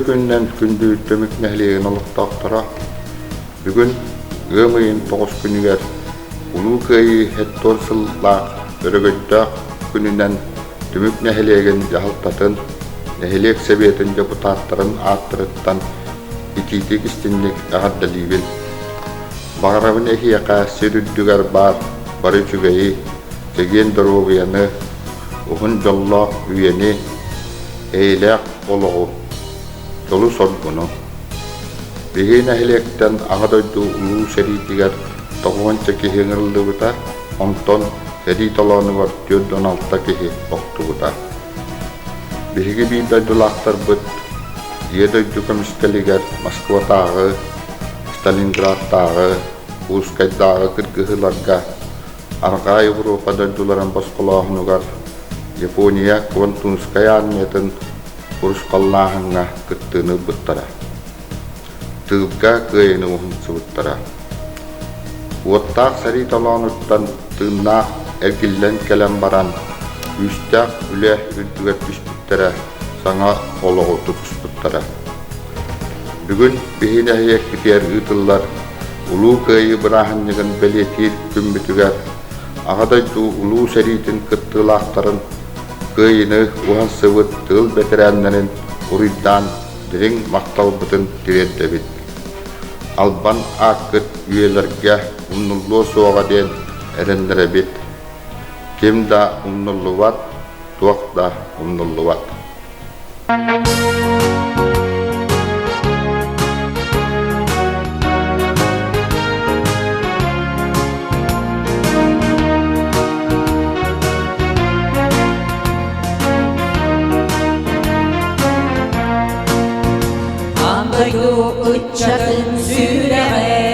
күннен күндүү Түмүк нэһилиэгин олуктаактара бүгүн ымыйын 9 күнүгер улуу Кыайыы хеттон сыллаак өрөгөйдөк күнүнэн Түмүк нэһилиэгин жахылтатын нэһилиэг себиэтин депутаттарын ааттырыттан ититик истинник агардалибин багарабын эхияка сирүддүгер бар бары чүгэйи теген дорогуяны ухун жоллоок үйени эйлэк ологу жолу соргуну биһи нэһилиэгтен аҕадойду улуу сериитигер тоҕуонча киһи ыҥырыллыбыта онтон сериит олоонугар 16 киһи октубута биһиги биийдойдулаахтарбыт диэдойду көмүскэлигер Москватаагы, Сталинградтаагы, Ускайдаагы кыргыһыларга аргаа Европа дойдуларын босқолоохунугар Япония Квантунская армиятын урушқаллааһыңа кыттыыны буттара. Тыыбга Кыайыыны уһунсубуттара. Уоттаах сарит олоонуттан тыыннаах эргиллен келен баран үстәк үлэх үрдүгер түспүттара саңа олоҕу тутуспуттара. Бүгүн биһи нэһилиэг китиэр ыытыллар улуу Кыайыы бырааһынньыгын белиэтиир күмбүтүгэр аҕадойду улуу сериитин кыттыылаахтарын Кыайыыны уһансыбыт тыл бетерээннэрин уруйдаан дириң макталбытын тиреддебит. Албан ааккыт үелерге умнуллуу суоҕа диэн эреннеребит. Ким да умнуллубат, туох да умнуллубат. Uçakın süreme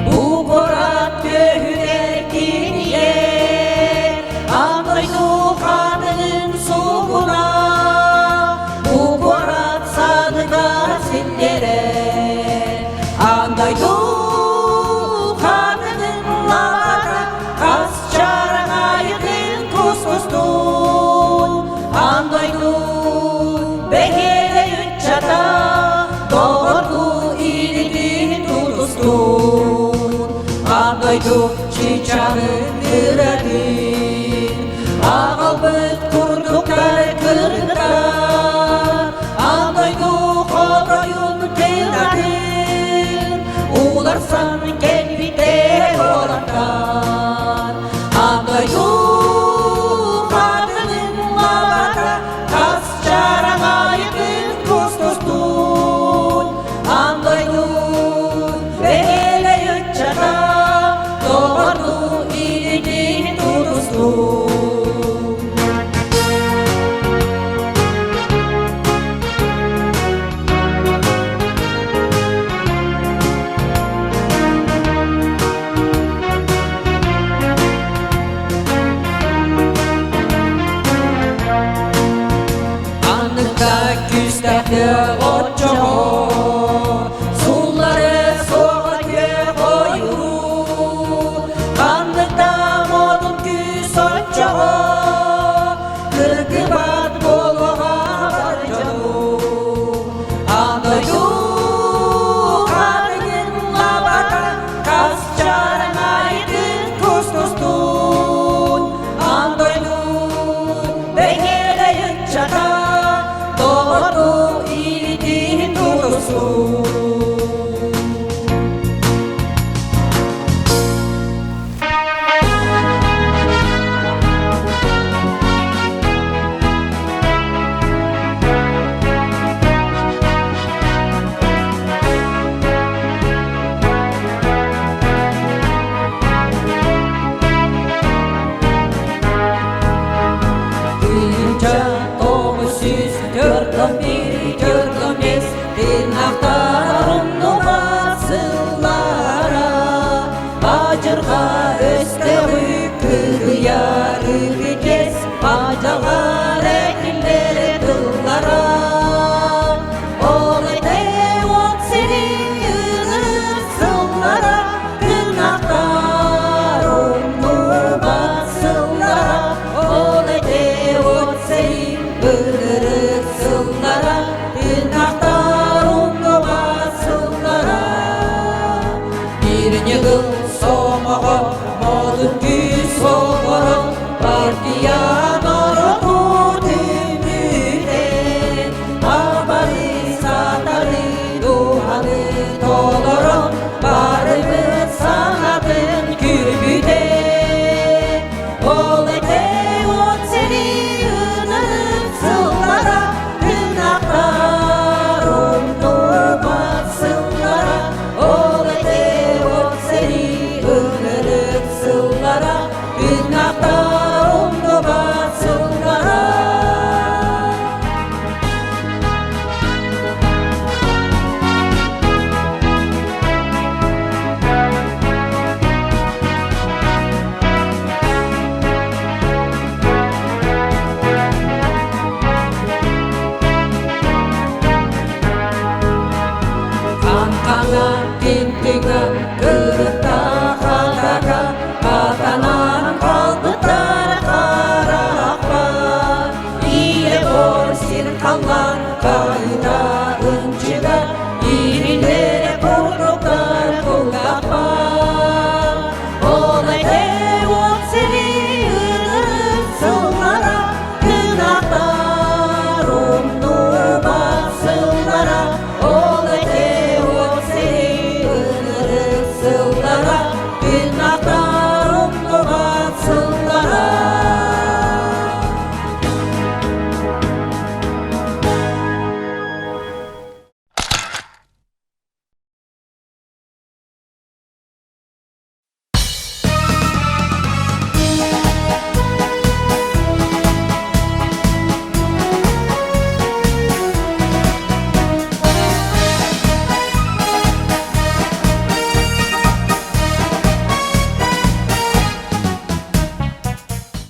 bu korat köhülerkin ye Anlaydu kadının soğuna bu korat sadığa sindere Anlaydu kadının lavara kas çarana yakın kusmustun Anlaydu bekele uçata Anlaydu çiçeğin yüreğin Ağalbıt kurduklar kırdılar Anlaydu kodoyun teyradın Ularsan kendide olanlar Anlaydu kadının lavara Kas çarana yakın kustustun Anlaydu Küstahlı otçoğu Sulları soğa koyu Kanlıkta modun küs otçoğu Kırgıbat boluğa barcoğu Anlaydu kadının lavara Kas çarana yedin kustustun Anlaydu bekele yıkçata Doğru iyiliğin doğrusu Bacırga östeği kıyağı kes Bacalar ekilleri tıllara Olayde ot seni yığır sıllara Kınaklar onu basıllara Olayde ot seni yığır sıllara Kınaklar Аңқаңа күн